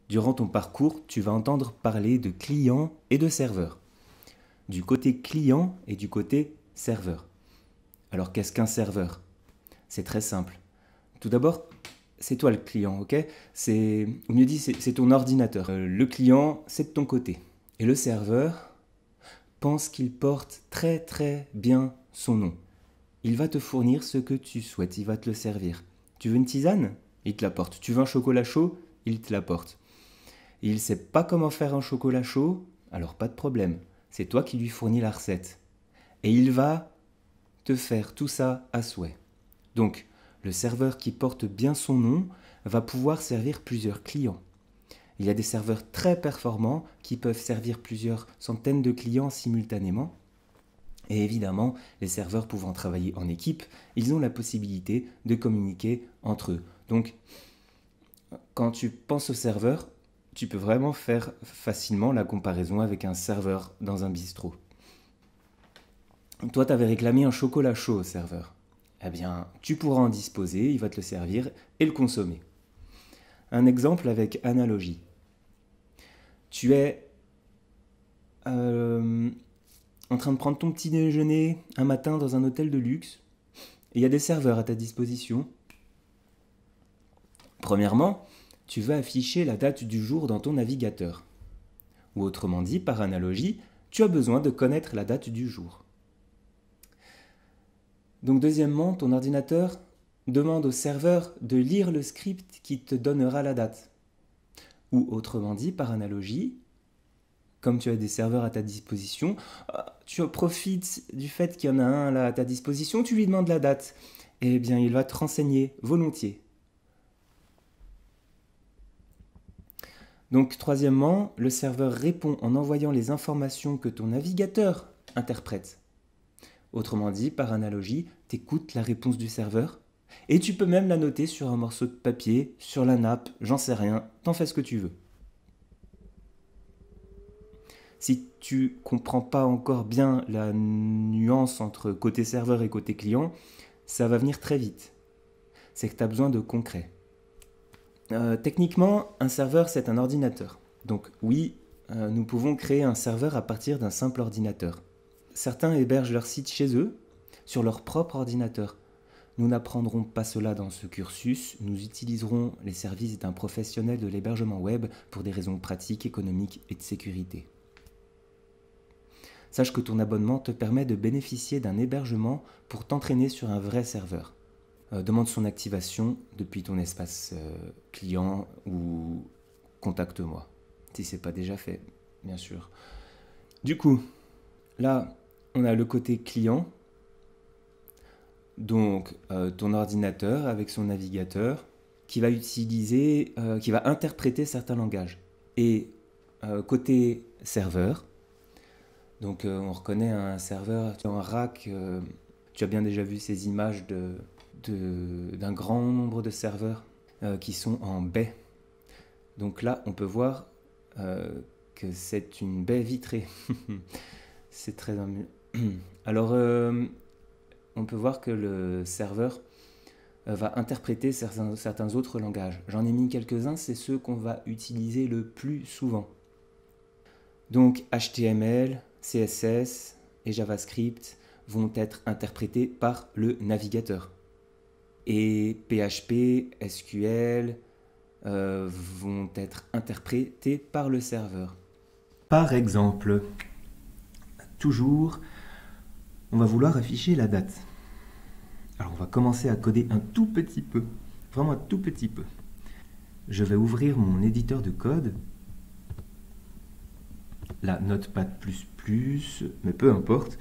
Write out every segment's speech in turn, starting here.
Durant ton parcours, tu vas entendre parler de clients et de serveurs. Du côté client et du côté serveur. Alors qu'est-ce qu'un serveur? C'est très simple. Tout d'abord, c'est toi le client, ok? Ou mieux dit, c'est ton ordinateur. Le client, c'est de ton côté. Et le serveur pense qu'il porte très très bien son nom. Il va te fournir ce que tu souhaites, il va te le servir. Tu veux une tisane? Il te l'apporte. Tu veux un chocolat chaud? Il te l'apporte. Il ne sait pas comment faire un chocolat chaud? Alors pas de problème. C'est toi qui lui fournis la recette. Et il va te faire tout ça à souhait. Donc, le serveur qui porte bien son nom va pouvoir servir plusieurs clients. Il y a des serveurs très performants qui peuvent servir plusieurs centaines de clients simultanément. Et évidemment, les serveurs pouvant travailler en équipe, ils ont la possibilité de communiquer entre eux. Donc, quand tu penses au serveur, tu peux vraiment faire facilement la comparaison avec un serveur dans un bistrot. Toi, tu avais réclamé un chocolat chaud au serveur. Eh bien, tu pourras en disposer, il va te le servir et le consommer. Un exemple avec analogie. Tu es en train de prendre ton petit déjeuner un matin dans un hôtel de luxe et il y a des serveurs à ta disposition. Premièrement, tu vas afficher la date du jour dans ton navigateur. Ou autrement dit, par analogie, tu as besoin de connaître la date du jour. Donc deuxièmement, ton ordinateur demande au serveur de lire le script qui te donnera la date. Ou autrement dit, par analogie, comme tu as des serveurs à ta disposition, tu profites du fait qu'il y en a un là à ta disposition, tu lui demandes la date. Eh bien, il va te renseigner volontiers. Donc, troisièmement, le serveur répond en envoyant les informations que ton navigateur interprète. Autrement dit, par analogie, tu écoutes la réponse du serveur et tu peux même la noter sur un morceau de papier, sur la nappe, j'en sais rien, t'en fais ce que tu veux. Si tu comprends pas encore bien la nuance entre côté serveur et côté client, ça va venir très vite. C'est que tu as besoin de concret. Techniquement, un serveur, c'est un ordinateur. Donc oui, nous pouvons créer un serveur à partir d'un simple ordinateur. Certains hébergent leur site chez eux, sur leur propre ordinateur. Nous n'apprendrons pas cela dans ce cursus, nous utiliserons les services d'un professionnel de l'hébergement web pour des raisons pratiques, économiques et de sécurité. Sache que ton abonnement te permet de bénéficier d'un hébergement pour t'entraîner sur un vrai serveur. Demande son activation depuis ton espace client ou contacte-moi, si ce n'est pas déjà fait, bien sûr. Du coup, là, on a le côté client, donc ton ordinateur avec son navigateur, qui va qui va interpréter certains langages. Et côté serveur, donc on reconnaît un serveur, un rack, tu as bien déjà vu ces images d'un grand nombre de serveurs qui sont en baie. Donc là, on peut voir que c'est une baie vitrée. C'est très amusant. Alors, on peut voir que le serveur va interpréter certains autres langages. J'en ai mis quelques-uns, c'est ceux qu'on va utiliser le plus souvent. Donc HTML, CSS et JavaScript vont être interprétés par le navigateur. Et PHP, SQL vont être interprétés par le serveur. Par exemple, toujours, on va vouloir afficher la date. Alors on va commencer à coder un tout petit peu, vraiment un tout petit peu. Je vais ouvrir mon éditeur de code, la Notepad++, mais peu importe,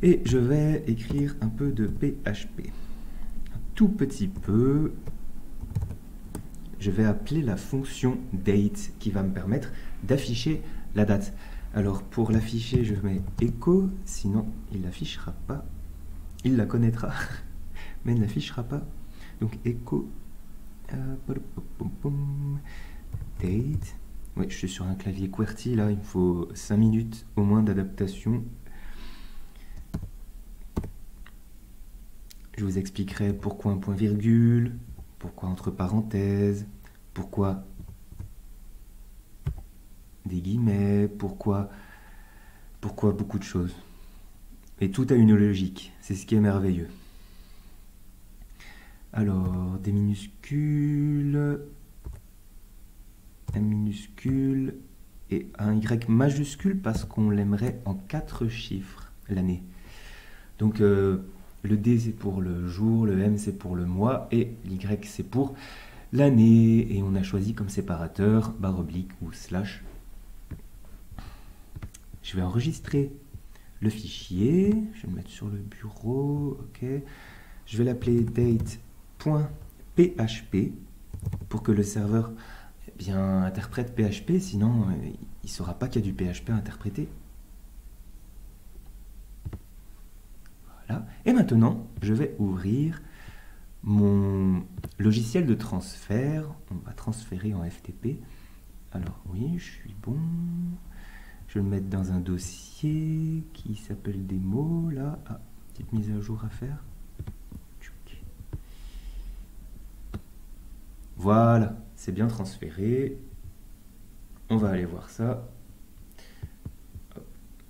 et je vais écrire un peu de PHP. Un tout petit peu, je vais appeler la fonction date qui va me permettre d'afficher la date. Alors pour l'afficher, je mets echo, sinon il ne l'affichera pas. Il la connaîtra, mais il ne l'affichera pas. Donc echo date. Oui, je suis sur un clavier QWERTY, là, il me faut 5 minutes au moins d'adaptation. Je vous expliquerai pourquoi un point-virgule, pourquoi entre parenthèses, pourquoi des guillemets, pourquoi beaucoup de choses. Et tout a une logique, c'est ce qui est merveilleux. Alors, des minuscules, M minuscule et un Y majuscule parce qu'on l'aimerait en 4 chiffres, l'année. Donc, le D c'est pour le jour, le M c'est pour le mois et l'Y c'est pour l'année. Et on a choisi comme séparateur barre oblique ou slash. Je vais enregistrer le fichier, je vais le mettre sur le bureau, ok. Je vais l'appeler date.php pour que le serveur bien interprète PHP, sinon il ne saura pas qu'il y a du PHP à interpréter. Voilà. Et maintenant, je vais ouvrir mon logiciel de transfert. On va transférer en FTP. Alors oui, je suis bon. Je vais le mettre dans un dossier qui s'appelle démo, là. Ah, petite mise à jour à faire. Voilà, c'est bien transféré. On va aller voir ça.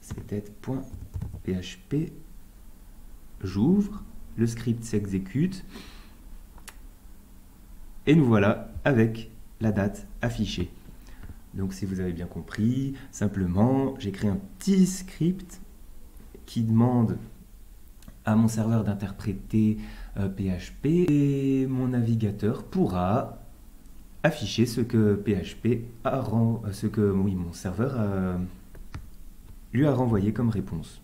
C'est tête.php. J'ouvre, le script s'exécute. Et nous voilà avec la date affichée. Donc si vous avez bien compris, simplement j'ai créé un petit script qui demande à mon serveur d'interpréter PHP et mon navigateur pourra afficher ce que PHP a mon serveur lui a renvoyé comme réponse.